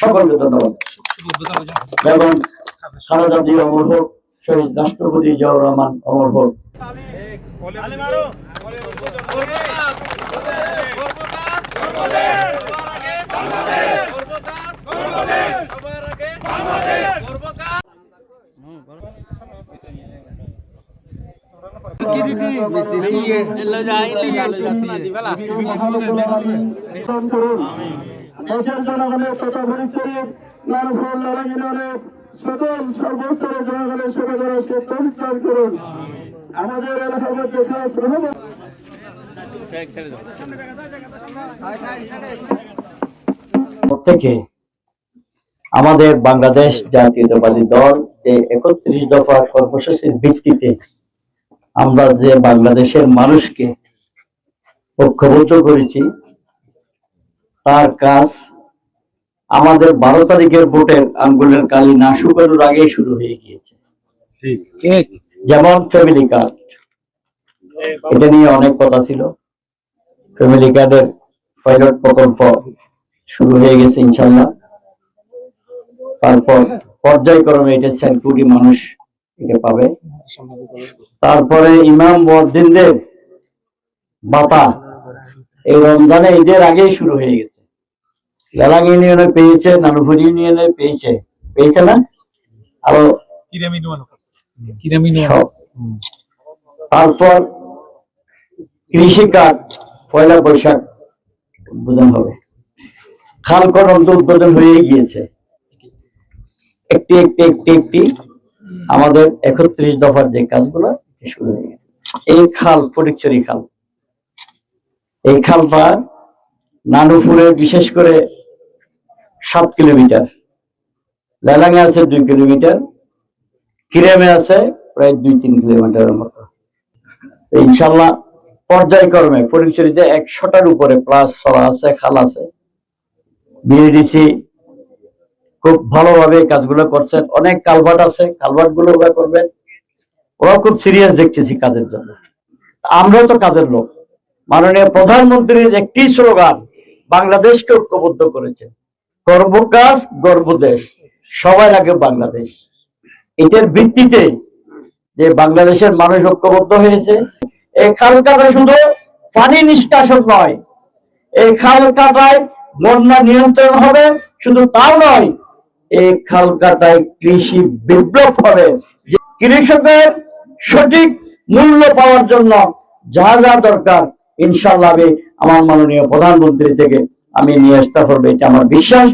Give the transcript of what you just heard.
সকলকে ধন্যবাদ এবং সারা জাতি অমর হোক, শহীদ রাষ্ট্রপতি জিয়াউর রহমান অমর হোক। দেশের জনগণের তথা পরিচয়ের নারফল লালাগিনের সকল সর্বস্তরের জনগণের সেবাদারকে পরিষ্কার করুন। আমাদের এলাকার মধ্যে খাস রহমত থেকে আমাদের বাংলাদেশ জাতীয়তাবাদী দল যে ৩১ দফা কর্মসূচির ভিত্তিতে আমরা যে বাংলাদেশের মানুষকে ঐক্যবদ্ধ করেছি, তার কাজ আমাদের ১২ তারিখের ভোটের আঙ্গুলের কালি না শুকানোর আগেই শুরু হয়ে গিয়েছে। যেমন ফ্যামিলি কার্ড, এটা নিয়ে অনেক কথা ছিল। ফ্যামিলি কার্ডের পাইলট প্রকল্প শুরু হয়ে গেছে ইনশাল্লাহ। তারপর পর্যায়ক্রমে এটা ৪ কোটি মানুষ এটা পাবে। তারপরে ইমাম মুয়াজ্জিনদের ভাতা এই রমজানে ঈদের আগেই শুরু হয়ে গেছে। লালাং ইউনিয়নে পেয়েছে, নানুপুর ইউনিয়নে পেয়েছে না, আরো তারপর কৃষি কার্ড ১ বৈশাখ উদ্বোধন হবে। খাল খনন তো উদ্বোধন হয়ে গিয়েছে। একটি একটি একটি একটি আমাদের ৩১ দফার যে কাজগুলো শুরু হয়ে গেছে। এই খাল ফটিকছড়ি খাল, এই খালটা নানুপুরে বিশেষ করে ৭ কিলোমিটার, লালাঙে আছে ২ কিলোমিটার, কিরামে আছে প্রায় ২-৩ কিলোমিটারের মতো। ইনশাল্লাহ পর্যায়ক্রমে ফটিকছড়িতে ১০০টার উপরে প্লাস সরা আছে, খাল আছে। বিএডিসি খুব ভালোভাবে কাজগুলো করছেন। অনেক কালভার্ট আছে, কালভার্ট গুলো ওরা করবেন। ওরা খুব সিরিয়াস দেখতেছি কাজের জন্য। আমরাও তো কাজের লোক। মাননীয় প্রধানমন্ত্রীর একটি স্লোগান বাংলাদেশকে ঐক্যবদ্ধ করেছে, গর্ব কাজ গর্ব দেশ, সবার আগে বাংলাদেশ। এটার ভিত্তিতে যে বাংলাদেশের মানুষ ঐক্যবদ্ধ হয়েছে। এই খাল কাটা শুধু পানি নিষ্কাশন নয়, এই খাল কাটায় বন্যা নিয়ন্ত্রণ হবে। শুধু তাও নয়, এই খাল কাটায় কৃষি বিপ্লব হবে। যে কৃষকের সঠিক মূল্য পাওয়ার জন্য যা যা দরকার ইনশাআল্লাহ আমার মাননীয় প্রধানমন্ত্রী থেকে আমি নিয়ে আসতে পারবো, এটা আমার বিশ্বাস।